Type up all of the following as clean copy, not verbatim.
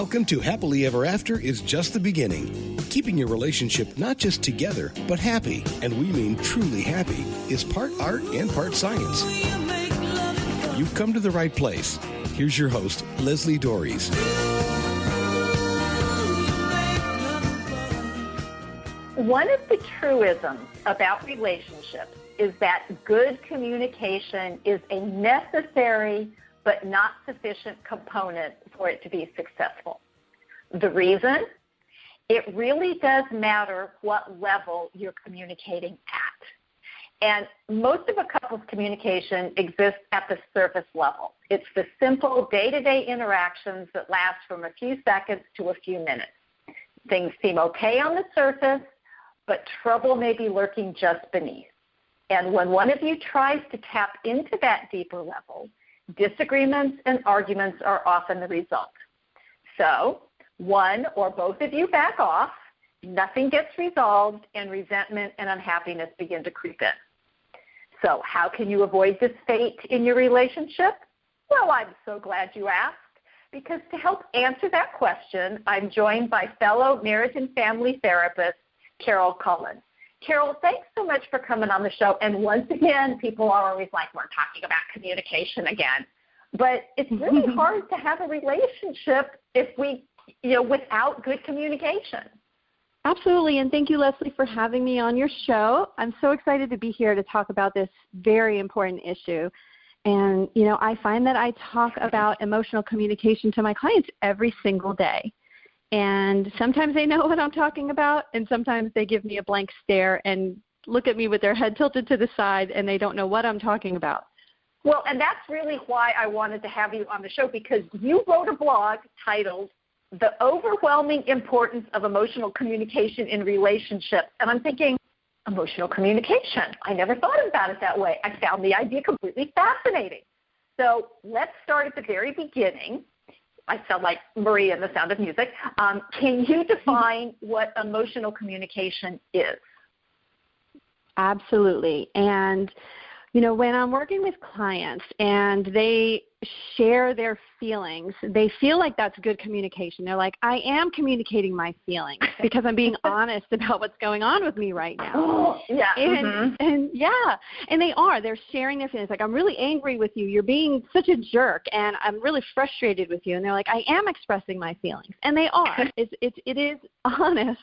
Welcome to Happily Ever After is just the beginning. Keeping your relationship not just together, but happy, and we mean truly happy, is part art and part science. You've come to the right place. Here's your host, Leslie Dories. One of the truisms about relationships is that good communication is a necessary but not sufficient component for it to be successful. The reason? It really does matter what level you're communicating at. And most of a couple's communication exists at the surface level. It's the simple day-to-day interactions that last from a few seconds to a few minutes. Things seem okay on the surface, but trouble may be lurking just beneath. And when one of you tries to tap into that deeper level, disagreements and arguments are often the result. So, one or both of you back off, nothing gets resolved, and resentment and unhappiness begin to creep in. So how can you avoid this fate in your relationship? Well, I'm so glad you asked, because to help answer that question, I'm joined by fellow marriage and family therapist, Carol Cullen. Carol, thanks so much for coming on the show. And once again, people are always like, we're talking about communication again. But it's really hard to have a relationship without good communication. Absolutely, and thank you, Leslie, for having me on your show. I'm so excited to be here to talk about this very important issue. And, I find that I talk about emotional communication to my clients every single day. And sometimes they know what I'm talking about, and sometimes they give me a blank stare and look at me with their head tilted to the side, and they don't know what I'm talking about. Well, and that's really why I wanted to have you on the show, because you wrote a blog titled The Overwhelming Importance of Emotional Communication in Relationships. And I'm thinking, emotional communication. I never thought about it that way. I found the idea completely fascinating. So let's start at the very beginning. I sound like Maria in The Sound of Music. Can you define what emotional communication is? Absolutely. And, when I'm working with clients and they share their feelings, they feel like that's good communication. They're like, I am communicating my feelings because I'm being honest about what's going on with me right now. Oh, yeah. And they are. They're sharing their feelings. Like, I'm really angry with you. You're being such a jerk, and I'm really frustrated with you. And they're like, I am expressing my feelings. And they are. It is honest.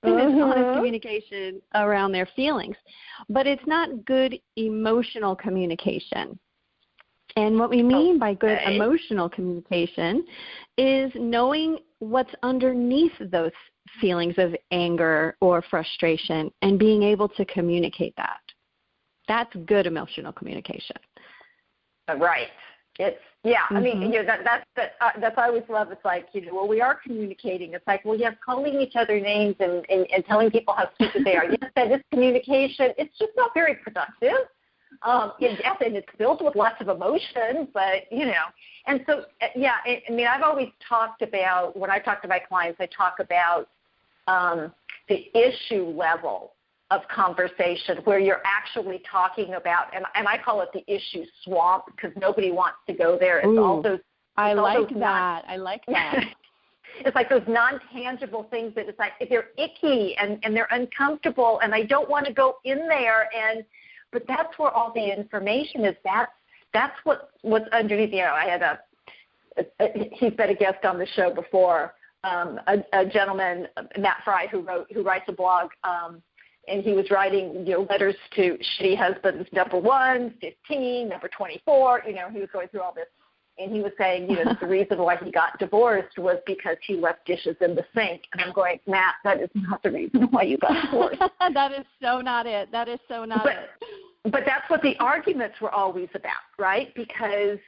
And it's honest communication around their feelings. But it's not good emotional communication. And what we mean by good emotional communication is knowing what's underneath those feelings of anger or frustration and being able to communicate that. That's good emotional communication. Right. I mean, that's I always love. It's like, we are communicating. It's like, well, yes, calling each other names and telling people how stupid they are. Yes, that is communication. It's just not very productive. And it's filled with lots of emotion, but, and so, I've always talked about, when I talk to my clients, I talk about the issue level of conversation where you're actually talking about, and I call it the issue swamp because nobody wants to go there. It's all those. I like that. It's like those non-tangible things that it's like they're icky and they're uncomfortable, and I don't want to go in there. But that's where all the information is. That's what's underneath. I had he's been a guest on the show before. A gentleman, Matt Fry, who writes a blog, and he was writing letters to shitty husbands, number 1, 15, number 24. He was going through all this, and he was saying the reason why he got divorced was because he left dishes in the sink. And I'm going, Matt, that is not the reason why you got divorced. That is so not it. it. But that's what the arguments were always about, right? Because,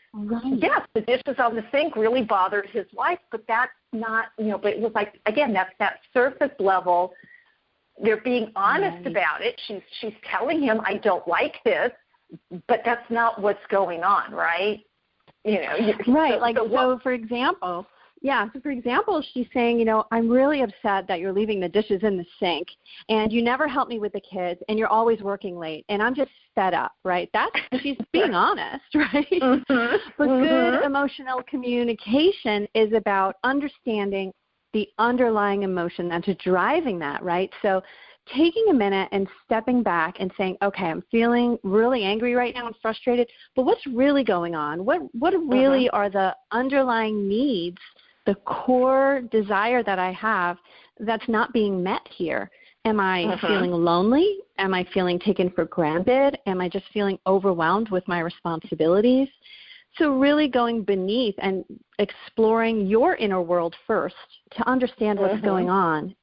yes, the dishes on the sink really bothered his wife, but that's not, but it was like, again, that's that surface level. They're being honest about it. She's telling him, I don't like this, but that's not what's going on, right? Right. So for example, Yeah, so for example, she's saying, I'm really upset that you're leaving the dishes in the sink and you never help me with the kids and you're always working late and I'm just fed up, right? She's being honest, right? Mm-hmm. But good emotional communication is about understanding the underlying emotion that's driving that, right? So taking a minute and stepping back and saying, okay, I'm feeling really angry right now and frustrated, but what's really going on? What really are the underlying needs, the core desire that I have that's not being met here? Am I feeling lonely? Am I feeling taken for granted? Am I just feeling overwhelmed with my responsibilities? So really going beneath and exploring your inner world first to understand what's going on.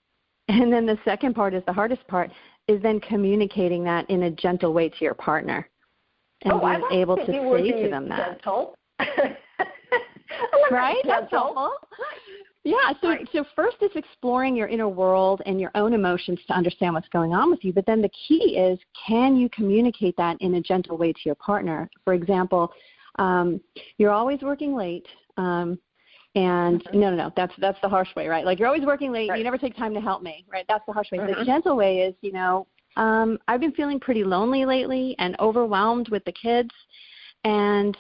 And then the second part is the hardest part, is then communicating that in a gentle way to your partner and being able to say to them that. Gentle. Right? That's helpful. Yeah, so first is exploring your inner world and your own emotions to understand what's going on with you. But then the key is, can you communicate that in a gentle way to your partner? For example, you're always working late. And no, that's the harsh way, right? Like, you're always working late, you never take time to help me, right? That's the harsh way. The gentle way is, I've been feeling pretty lonely lately and overwhelmed with the kids. And,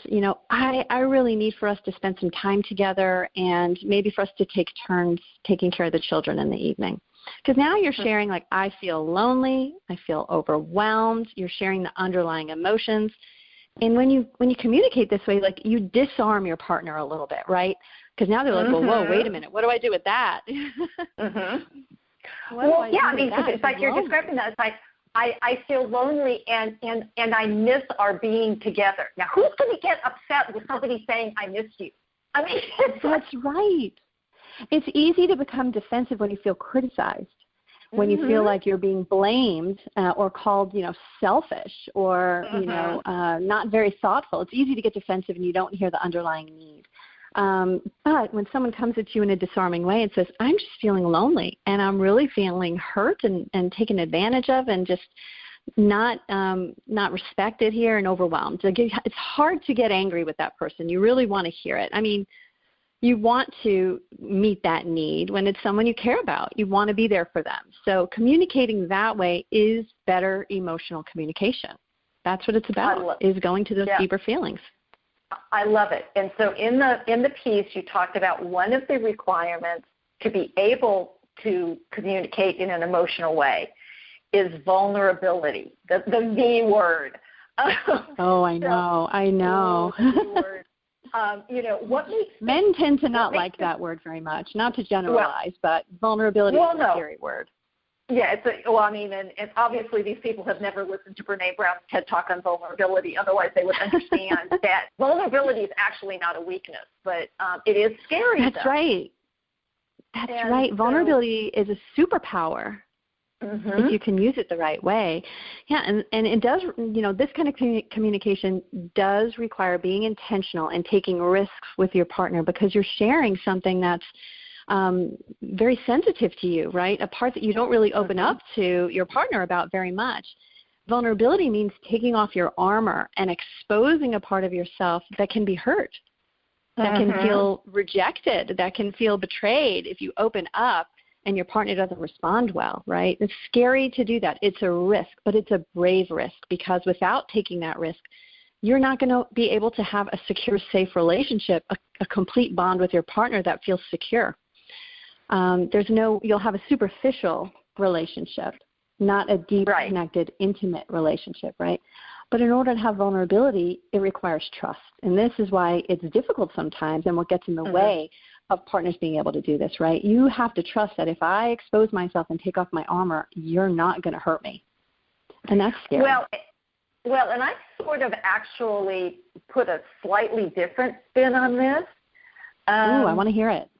I really need for us to spend some time together and maybe for us to take turns taking care of the children in the evening. Because now you're sharing, like, I feel lonely, I feel overwhelmed. You're sharing the underlying emotions. And when you communicate this way, like, you disarm your partner a little bit, right? Because now they're like, well, whoa, wait a minute. What do I do with that? Well, yeah, I mean, it's like you're describing that. It's like, I feel lonely and I miss our being together. Now, who's going to get upset with somebody saying, I miss you? I mean, that's right. It's easy to become defensive when you feel criticized, when you feel like you're being blamed or called, selfish or, not very thoughtful. It's easy to get defensive and you don't hear the underlying need. But when someone comes at you in a disarming way and says, I'm just feeling lonely and I'm really feeling hurt and taken advantage of and just not respected here and overwhelmed. It's hard to get angry with that person. You really want to hear it. I mean, you want to meet that need when it's someone you care about. You want to be there for them. So communicating that way is better emotional communication. That's what it's about, is going to those deeper feelings. I love it. And so in the piece, you talked about one of the requirements to be able to communicate in an emotional way is vulnerability, the V word. Oh, I know. What makes men tend to not like that word very much. Not to generalize, but vulnerability is a scary word. Yeah, and obviously these people have never listened to Brene Brown's TED Talk on vulnerability. Otherwise, they would understand that vulnerability is actually not a weakness, but it is scary. That's right. That's right. Vulnerability is a superpower if you can use it the right way. Yeah, and it does, this kind of communication does require being intentional and taking risks with your partner because you're sharing something that's very sensitive to you, right? A part that you don't really open up to your partner about very much. Vulnerability means taking off your armor and exposing a part of yourself that can be hurt, that can feel rejected, that can feel betrayed if you open up and your partner doesn't respond well, right? It's scary to do that. It's a risk, but it's a brave risk because without taking that risk, you're not going to be able to have a secure, safe relationship, a complete bond with your partner that feels secure. You'll have a superficial relationship, not a deep, connected, intimate relationship, right? But in order to have vulnerability, it requires trust. And this is why it's difficult sometimes and what gets in the way of partners being able to do this, right? You have to trust that if I expose myself and take off my armor, you're not going to hurt me. And that's scary. Well, and I sort of actually put a slightly different spin on this. I want to hear it.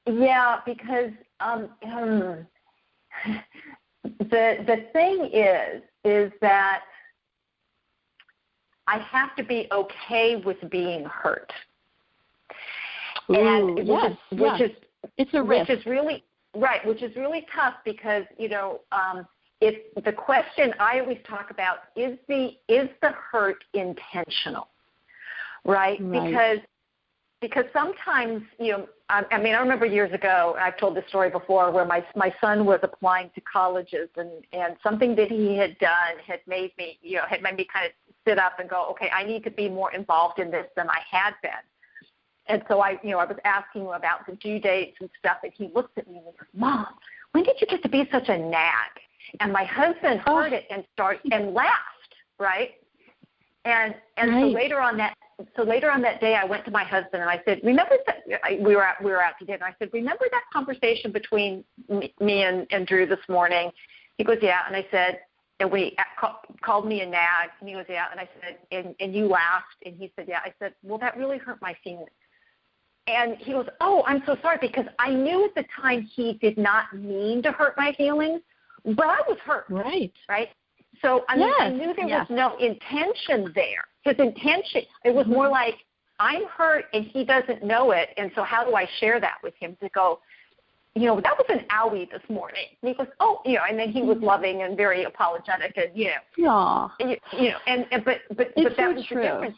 Yeah, because the thing is that I have to be okay with being hurt. And it's a risk. Which is really tough because, it's the question I always talk about is the hurt intentional, right? because sometimes, I mean, I remember years ago, I've told this story before, where my son was applying to colleges, and something that he had done had made me kind of sit up and go, okay, I need to be more involved in this than I had been. And so I was asking him about the due dates and stuff, and he looked at me and he goes, Mom, when did you get to be such a nag? And my husband heard it and laughed, right? And right. So later on that day, I went to my husband and I said, remember that we were out to dinner. I said, remember that conversation between me and Drew this morning? He goes, yeah. And I said, and we called me a nag. And he goes, yeah. And I said, and you laughed. And he said, yeah. I said, well, that really hurt my feelings. And he goes, oh, I'm so sorry, because I knew at the time he did not mean to hurt my feelings, but I was hurt. Right. Right? So I knew there was no intention there. His intention, it was more like, I'm hurt and he doesn't know it, and so how do I share that with him to go, that was an owie this morning. And he goes, oh, and then he was loving and very apologetic, and Aww. but that was true. The difference.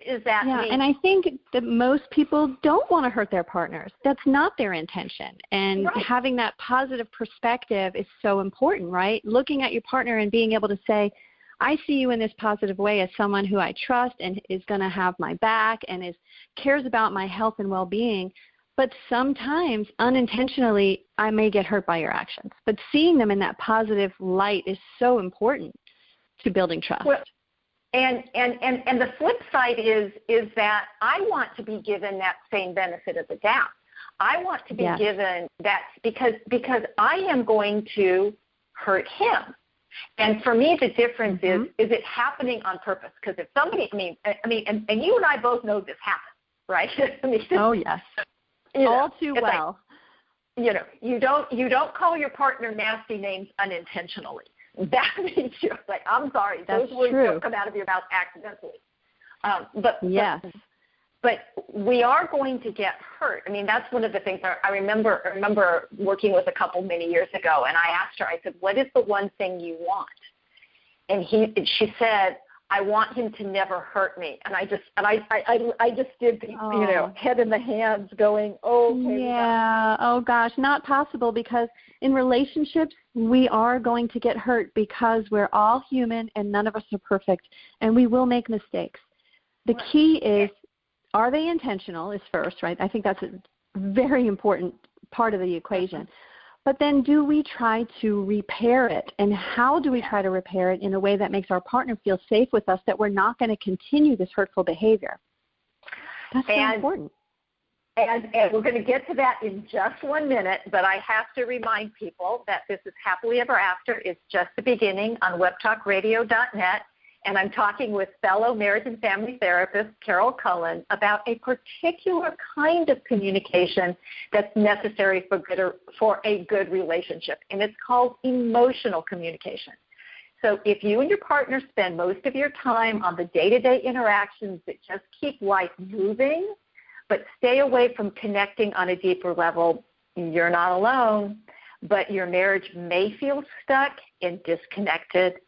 Is that and I think that most people don't want to hurt their partners. That's not their intention. And having that positive perspective is so important, right? Looking at your partner and being able to say, I see you in this positive way as someone who I trust and is going to have my back and cares about my health and well-being. But sometimes, unintentionally, I may get hurt by your actions. But seeing them in that positive light is so important to building trust. Well, and the flip side is that I want to be given that same benefit of the doubt. I want to be given that because I am going to hurt him. And for me, the difference is it happening on purpose? Because if somebody, and you and I both know this happens, right? Oh yes, all too well. Like, you don't call your partner nasty names unintentionally. That means you're like, I'm sorry, those words don't come out of your mouth accidentally. But we are going to get hurt. I mean, that's one of the things I remember working with a couple many years ago, and I asked her, I said, what is the one thing you want? And she said, I want him to never hurt me. And I just did the, head in the hands going, oh, okay. Yeah, oh gosh, not possible, because in relationships, we are going to get hurt because we're all human and none of us are perfect, and we will make mistakes. The key is, are they intentional is first, right? I think that's a very important part of the equation. But then do we try to repair it? And how do we try to repair it in a way that makes our partner feel safe with us, that we're not going to continue this hurtful behavior? That's so important. And we're going to get to that in just 1 minute, but I have to remind people that this is Happily Ever After. It's just the beginning on webtalkradio.net. And I'm talking with fellow marriage and family therapist Carol Cullen about a particular kind of communication that's necessary for a good relationship, and it's called emotional communication. So if you and your partner spend most of your time on the day-to-day interactions that just keep life moving, but stay away from connecting on a deeper level, you're not alone, but your marriage may feel stuck and disconnected.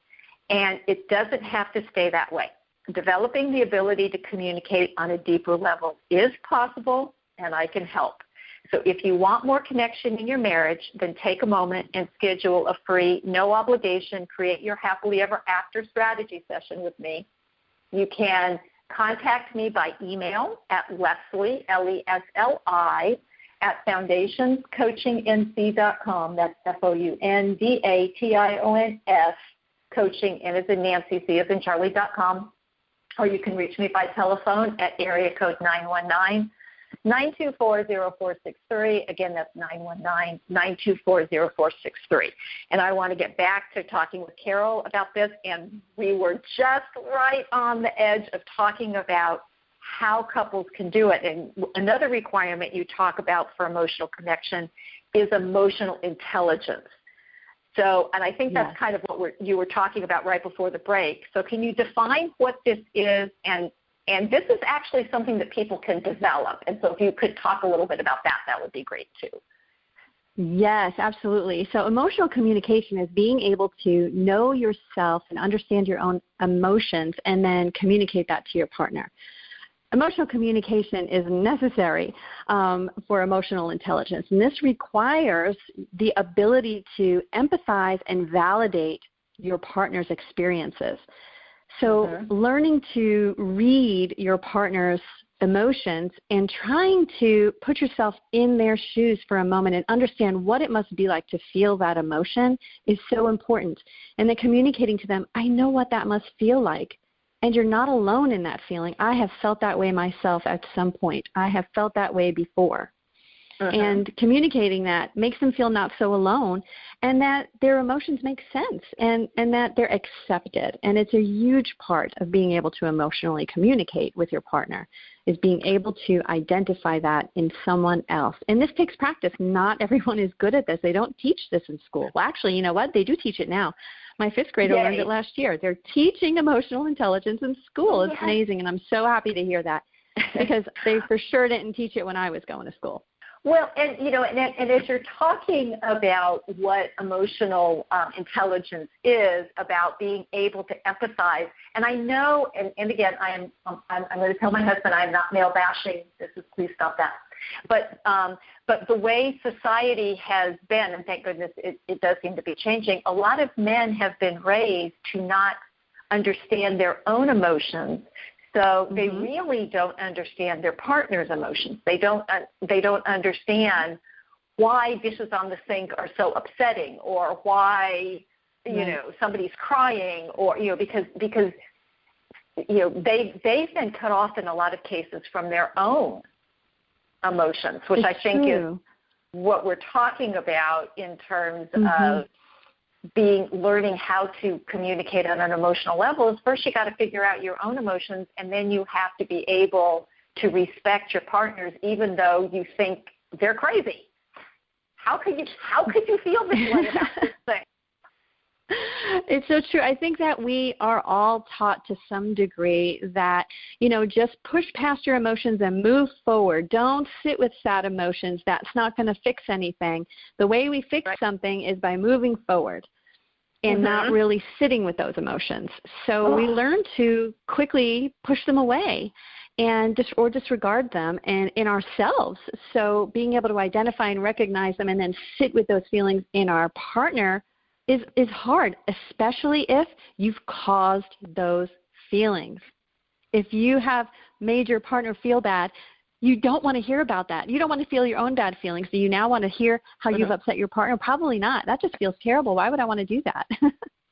And it doesn't have to stay that way. Developing the ability to communicate on a deeper level is possible, and I can help. So if you want more connection in your marriage, then take a moment and schedule a free, no-obligation, create your Happily Ever After strategy session with me. You can contact me by email at Leslie, Lesli, at foundationscoachingnc.com. That's FOUNDATIONS. Coaching, and as in Nancy, C as in Charlie.com, or you can reach me by telephone at area code 919-924-0463. Again, that's 919-924-0463. And I want to get back to talking with Carol about this, and we were just right on the edge of talking about how couples can do it. And another requirement you talk about for emotional connection is emotional intelligence. So, and I think that's kind of what you were talking about right before the break. So can you define what this is? And this is actually something that people can develop. And so if you could talk a little bit about that, that would be great too. Yes, absolutely. So emotional communication is being able to know yourself and understand your own emotions and then communicate that to your partner. emotional communication is necessary for emotional intelligence. And this requires the ability to empathize and validate your partner's experiences. So learning to read your partner's emotions and trying to put yourself in their shoes for a moment and understand what it must be like to feel that emotion is so important. And then communicating to them, I know what that must feel like. And you're not alone in that feeling. I have felt that way myself at some point. I have felt that way before. And communicating that makes them feel not so alone, and that their emotions make sense, and that they're accepted. And it's a huge part of being able to emotionally communicate with your partner, is being able to identify that in someone else. And this takes practice. Not everyone is good at this. They don't teach this in school. Well, actually, you know what? They do teach it now. My fifth grader learned it last year. They're teaching emotional intelligence in school. It's amazing, and I'm so happy to hear that, because they for sure didn't teach it when I was going to school. Well, and and as you're talking about what emotional intelligence is, about being able to empathize, and I know, and again, I'm going to tell my husband I'm not male bashing. Please stop that. But the way society has been, and thank goodness it does seem to be changing, a lot of men have been raised to not understand their own emotions. So they really don't understand their partner's emotions. They don't understand why dishes on the sink are so upsetting, or why somebody's crying, or because they've been cut off in a lot of cases from their own emotions, which I think is what we're talking about in terms of learning how to communicate on an emotional level. Is first you got to figure out your own emotions, and then you have to be able to respect your partners, even though you think they're crazy. How could you feel this way about this thing? It's so true. I think that we are all taught to some degree that, just push past your emotions and move forward. Don't sit with sad emotions. That's not going to fix anything. The way we fix something is by moving forward and not really sitting with those emotions. So we learn to quickly push them away and disregard them and in ourselves. So being able to identify and recognize them and then sit with those feelings in our partner is hard, especially if you've caused those feelings. If you have made your partner feel bad, you don't want to hear about that. You don't want to feel your own bad feelings. Do you now want to hear how you've upset your partner? Probably not. That just feels terrible. Why would I want to do that?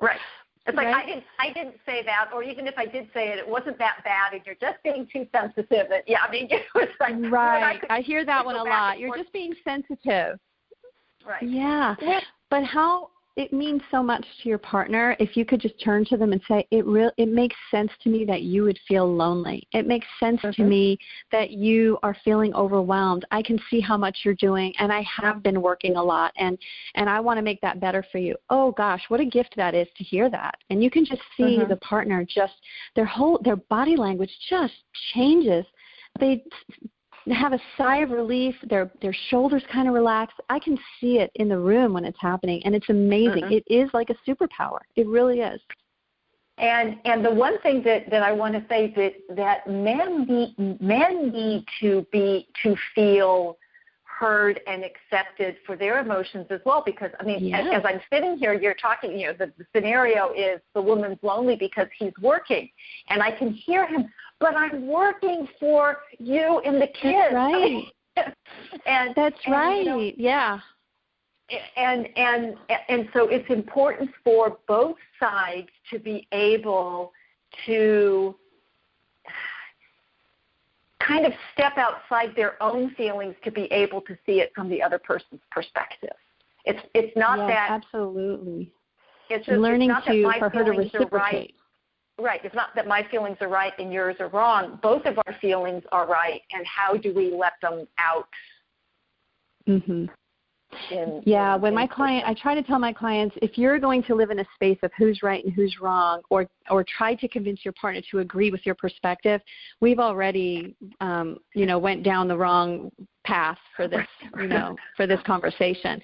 Right. It's like, I didn't say that, or even if I did say it, it wasn't that bad, and you're just being too sensitive. And, it's like, right. I hear that one a lot. You're just being sensitive. Right. Yeah. But how it means so much to your partner if you could just turn to them and say, it makes sense to me that you would feel lonely. It makes sense to me that you are feeling overwhelmed. I can see how much you're doing, and I have been working a lot, and I want to make that better for you. Oh gosh, what a gift that is to hear that. And you can just see the partner, just their body language just changes. They have a sigh of relief. Their shoulders kind of relax. I can see it in the room when it's happening, and it's amazing. It is like a superpower. It really is. And the one thing that I want to say that men need to feel heard and accepted for their emotions as well, because as I'm sitting here, you're talking, the scenario is the woman's lonely because he's working, and I can hear him, but I'm working for you and the kids. That's right. That's right. And so it's important for both sides to be able to kind of step outside their own feelings to be able to see it from the other person's perspective. It's not that absolutely. It's just learning for her to reciprocate. Right. It's not that my feelings are right and yours are wrong. Both of our feelings are right, and how do we let them out? When I try to tell my clients, if you're going to live in a space of who's right and who's wrong, or try to convince your partner to agree with your perspective, we've already, went down the wrong path for this, for this conversation.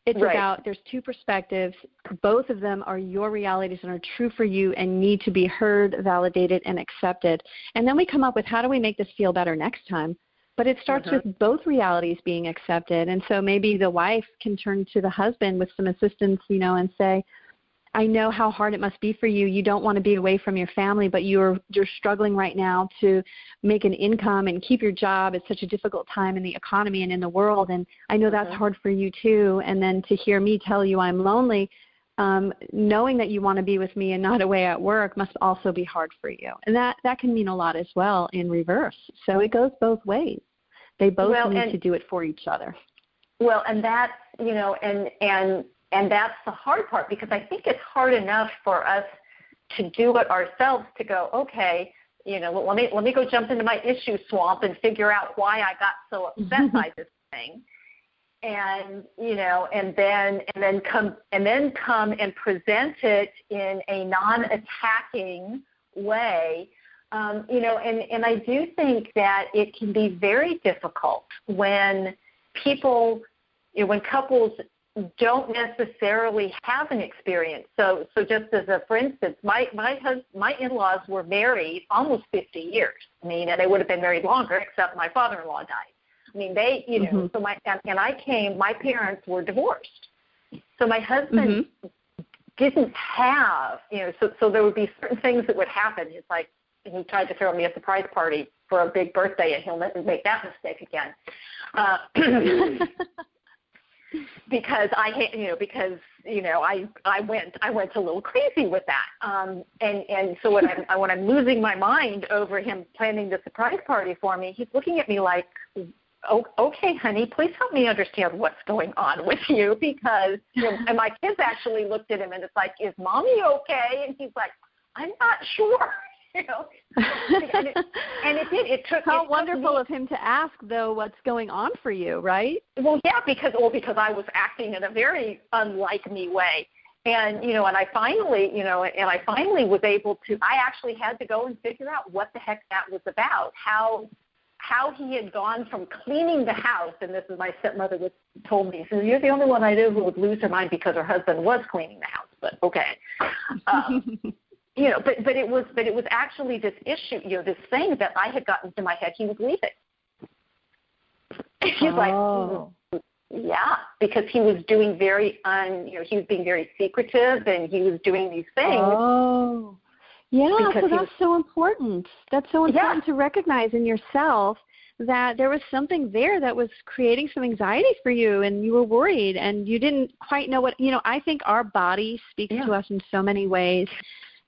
It's about, there's two perspectives. Both of them are your realities and are true for you and need to be heard, validated, and accepted. And then we come up with, how do we make this feel better next time? But it starts with both realities being accepted. And so maybe the wife can turn to the husband with some assistance, and say, I know how hard it must be for you. You don't want to be away from your family, but you're struggling right now to make an income and keep your job. It's such a difficult time in the economy and in the world, and I know that's hard for you too. And then to hear me tell you I'm lonely, knowing that you want to be with me and not away at work must also be hard for you. And that can mean a lot as well in reverse. So it goes both ways. They both need to do it for each other. Well, and that's, and that's the hard part, because I think it's hard enough for us to do it ourselves, to go, okay, let me go jump into my issue swamp and figure out why I got so upset by this thing, and then come and present it in a non-attacking way, and I do think that it can be very difficult when people, when couples don't necessarily have an experience. So just as a for instance, my in-laws were married almost 50 years. I mean, and they would have been married longer, except my father-in-law died. I mean, they, so my parents were divorced. So my husband didn't have, so there would be certain things that would happen. It's like, he tried to throw me a surprise party for a big birthday, and he'll never make that mistake again. Because I went a little crazy with that, and so when I'm losing my mind over him planning the surprise party for me, he's looking at me like, okay, honey, please help me understand what's going on with you, because and my kids actually looked at him and it's like, is mommy okay? And he's like, I'm not sure. And it took. How wonderful of him to ask, though, what's going on for you, right? Well, yeah, because I was acting in a very unlike me way, and and I finally was able to. I actually had to go and figure out what the heck that was about. How he had gone from cleaning the house, and this is my stepmother told me, so you're the only one I know who would lose her mind because her husband was cleaning the house, but okay. But it was actually this issue, this thing that I had gotten into my head. He was leaving. He's like, yeah, because he was doing he was being very secretive, and he was doing these things. Oh, yeah. So that's so important. That's so important to recognize in yourself that there was something there that was creating some anxiety for you, and you were worried, and you didn't quite know what. I think our body speaks to us in so many ways.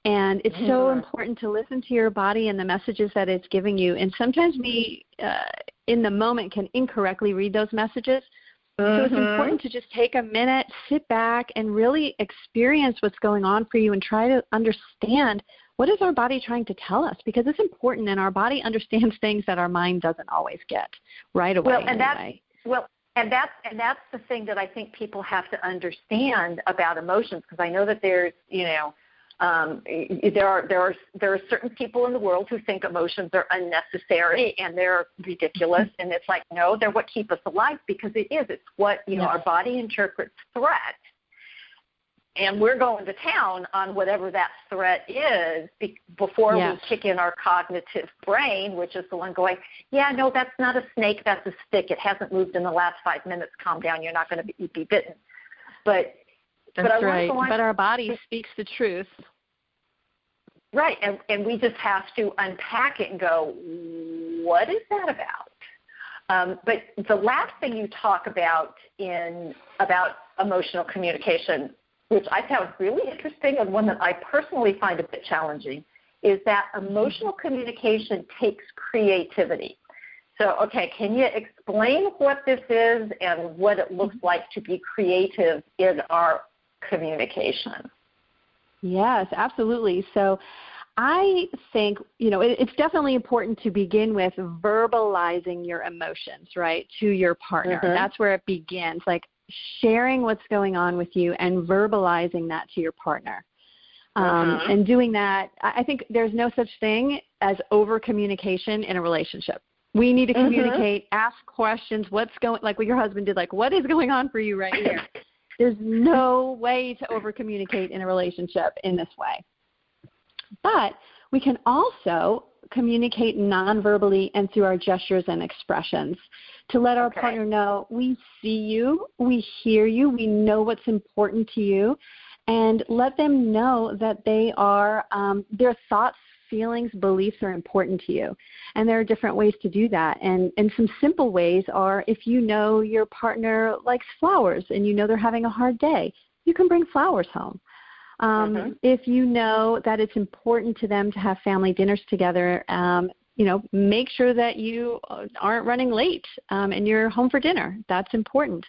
And it's so important to listen to your body and the messages that it's giving you. And sometimes we, in the moment, can incorrectly read those messages. So it's important to just take a minute, sit back, and really experience what's going on for you and try to understand, what is our body trying to tell us? Because it's important, and our body understands things that our mind doesn't always get right away. And that's the thing that I think people have to understand about emotions, because I know that there's, there are certain people in the world who think emotions are unnecessary and they're ridiculous, and it's like, no, they're what keep us alive, because it's what our body interprets threat, and we're going to town on whatever that threat is before we kick in our cognitive brain, which is the one going, yeah, no, that's not a snake, that's a stick, it hasn't moved in the last 5 minutes, calm down, you're not going to be bitten. That's right. But our body speaks the truth. Right, and we just have to unpack it and go, what is that about? But the last thing you talk about emotional communication, which I found really interesting and one that I personally find a bit challenging, is that emotional communication takes creativity. So, okay, can you explain what this is and what it looks like to be creative in our communication? Yes, absolutely. So I think, it's definitely important to begin with verbalizing your emotions, right, to your partner. That's where it begins, like sharing what's going on with you and verbalizing that to your partner. And doing that, I think there's no such thing as over-communication in a relationship. We need to communicate, ask questions, like what your husband did, like what is going on for you right here? There's no way to over-communicate in a relationship in this way. But we can also communicate non-verbally and through our gestures and expressions to let our partner know we see you, we hear you, we know what's important to you, and let them know that they are their thoughts, feelings, beliefs are important to you. And there are different ways to do that. And some simple ways are if you know your partner likes flowers and you know they're having a hard day, you can bring flowers home. If you know that it's important to them to have family dinners together, make sure that you aren't running late and you're home for dinner. That's important.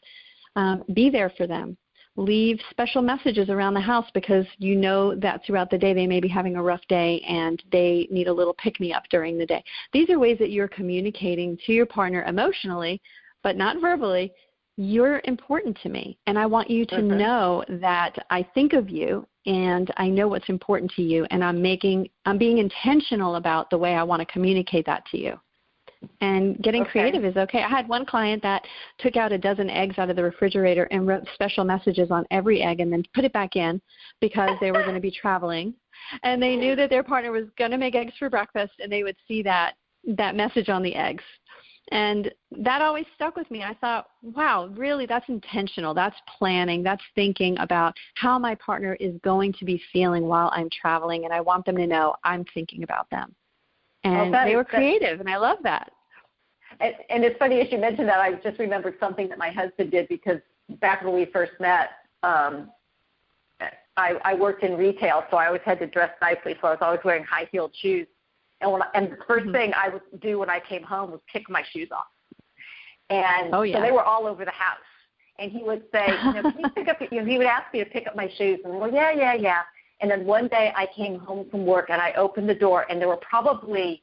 Be there for them. Leave special messages around the house because you know that throughout the day they may be having a rough day and they need a little pick-me-up during the day. These are ways that you're communicating to your partner emotionally, but not verbally. You're important to me, and I want you to know that I think of you and I know what's important to you, and I'm being intentional about the way I want to communicate that to you. And getting creative is okay. I had one client that took out a dozen eggs out of the refrigerator and wrote special messages on every egg and then put it back in because they were going to be traveling. And they knew that their partner was going to make eggs for breakfast, and they would see that message on the eggs. And that always stuck with me. I thought, wow, really, that's intentional. That's planning. That's thinking about how my partner is going to be feeling while I'm traveling, and I want them to know I'm thinking about them. And they were creative, and I love that. And it's funny, as you mentioned that, I just remembered something that my husband did because back when we first met, I worked in retail, so I always had to dress nicely, so I was always wearing high-heeled shoes. And the first thing I would do when I came home was kick my shoes off. And so they were all over the house. And he would say, can you pick up, he would ask me to pick up my shoes. And I'm like, yeah. And then one day I came home from work and I opened the door and there were probably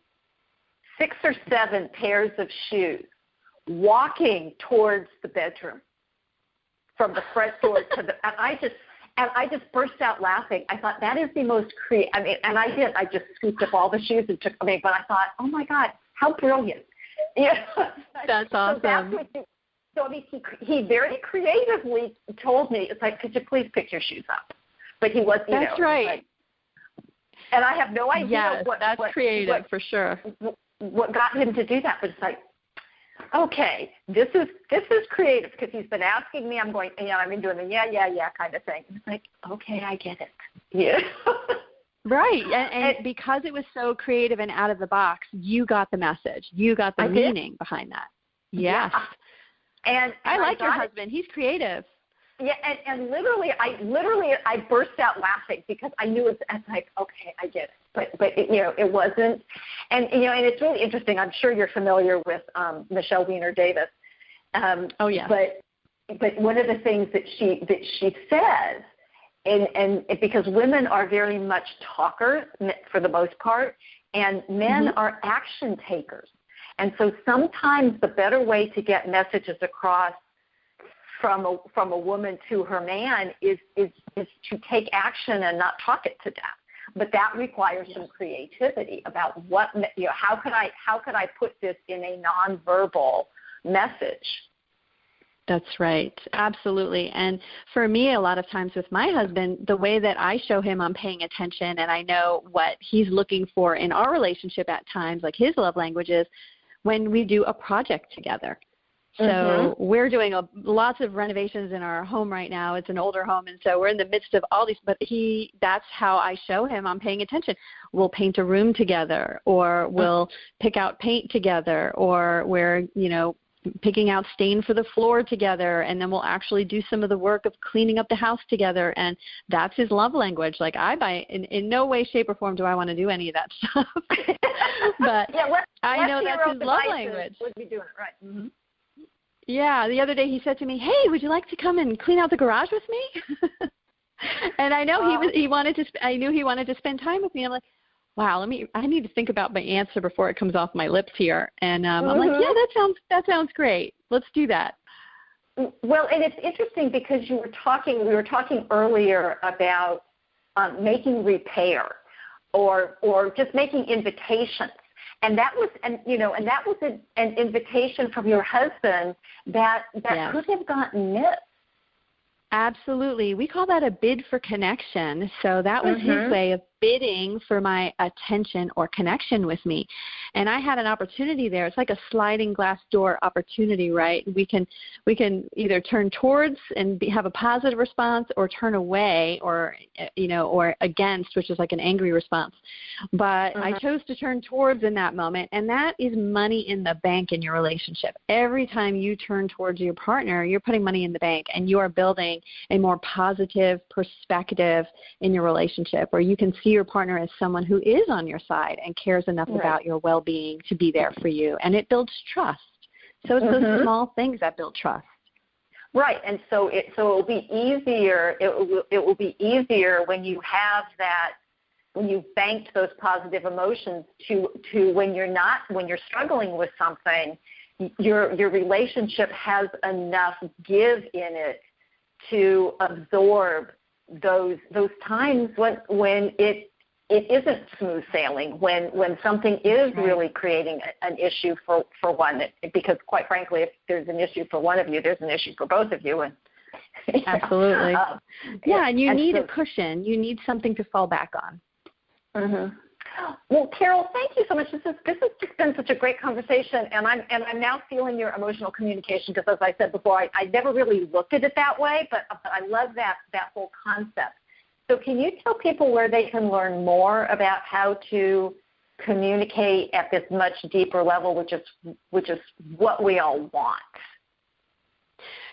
6 or 7 pairs of shoes walking towards the bedroom from the front door to the, and I just burst out laughing. I thought that is the most creative, and I did. I just scooped up all the shoes and took them in, but I thought, oh my God, how brilliant. That's awesome. So he very creatively told me, it's like, could you please pick your shoes up? But he was, That's right. Like, and I have no idea that's creative for sure. What got him to do that, but it's like, okay, this is creative because he's been asking me. I'm going, I've been doing the yeah kind of thing. It's like, okay, I get it. Yeah. Right, and because it was so creative and out of the box, you got the message. You got the meaning behind that. Yes. Yeah. And I like your husband. He's creative. Yeah, and literally, I burst out laughing because I knew it's like, okay, I get it. But it wasn't, and it's really interesting. I'm sure you're familiar with Michelle Weiner Davis. Oh yeah. But one of the things that she says, and because women are very much talkers for the most part, and men are action takers, and so sometimes the better way to get messages across from a woman to her man is to take action and not talk it to death. But that requires some creativity about how could I put this in a nonverbal message. That's right. Absolutely. And for me, a lot of times with my husband, the way that I show him I'm paying attention and I know what he's looking for in our relationship at times, like his love languages, when we do a project together. So we're doing lots of renovations in our home right now. It's an older home, and so we're in the midst of all these. But that's how I show him I'm paying attention. We'll paint a room together, or we'll pick out paint together, or we're picking out stain for the floor together, and then we'll actually do some of the work of cleaning up the house together. And that's his love language. Like in no way, shape, or form do I want to do any of that stuff. But I know that's his love language. Would be doing it right. Mm-hmm. Yeah, the other day he said to me, "Hey, would you like to come and clean out the garage with me?" And I know I knew he wanted to spend time with me. I'm like, "Wow, I need to think about my answer before it comes off my lips here." And I'm like, "Yeah, that sounds great. Let's do that." Well, and it's interesting because we were talking earlier about making repair or just making invitations. And that was an invitation from your husband that could have gotten missed. Absolutely. We call that a bid for connection. So that was his way of bidding for my attention or connection with me. And I had an opportunity there. It's like a sliding glass door opportunity, right? We can either turn towards and have a positive response, or turn away, or or against, which is like an angry response. But I chose to turn towards in that moment, and that is money in the bank in your relationship. Every time you turn towards your partner, you're putting money in the bank, and you are building a more positive perspective in your relationship, where you can see your partner as someone who is on your side and cares enough about your well-being to be there for you. And it builds trust. So it's those small things that build trust. Right, and so it will be easier. It will be easier when you have that, when you've banked those positive emotions to when you're struggling with something, your relationship has enough give in it to absorb those times when it isn't smooth sailing, when something is really creating an issue for one, because quite frankly, if there's an issue for one of you, there's an issue for both of you. And absolutely. And you need a cushion. You need something to fall back on. Well, Carol, thank you so much. This has just been such a great conversation, and I'm now feeling your emotional communication, because as I said before, I never really looked at it that way, but I love that whole concept. So can you tell people where they can learn more about how to communicate at this much deeper level, which is what we all want?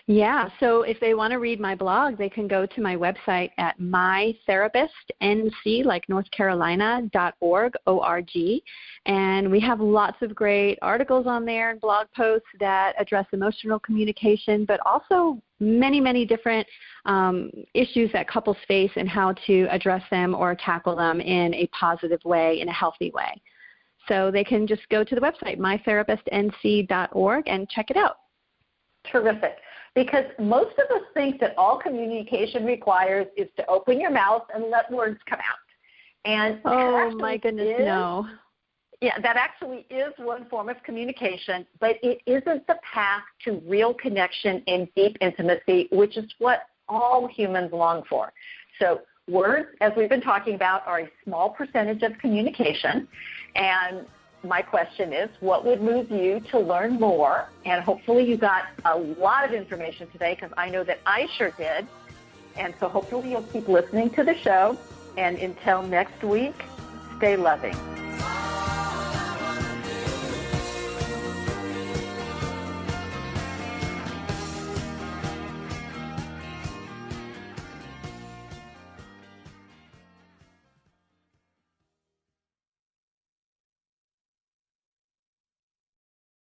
Yeah, so if they want to read my blog, they can go to my website at mytherapistnc, like North Carolina.org, O-R-G, and we have lots of great articles on there and blog posts that address emotional communication, but also many, many different issues that couples face and how to address them or tackle them in a positive way, in a healthy way. So they can just go to the website, mytherapistnc.org, and check it out. Terrific. Because most of us think that all communication requires is to open your mouth and let words come out. And my goodness, no. Yeah, that actually is one form of communication, but it isn't the path to real connection and deep intimacy, which is what all humans long for. So words, as we've been talking about, are a small percentage of communication, and my question is, what would move you to learn more? And hopefully you got a lot of information today, because I know that I sure did. And so hopefully you'll keep listening to the show. And until next week, stay loving.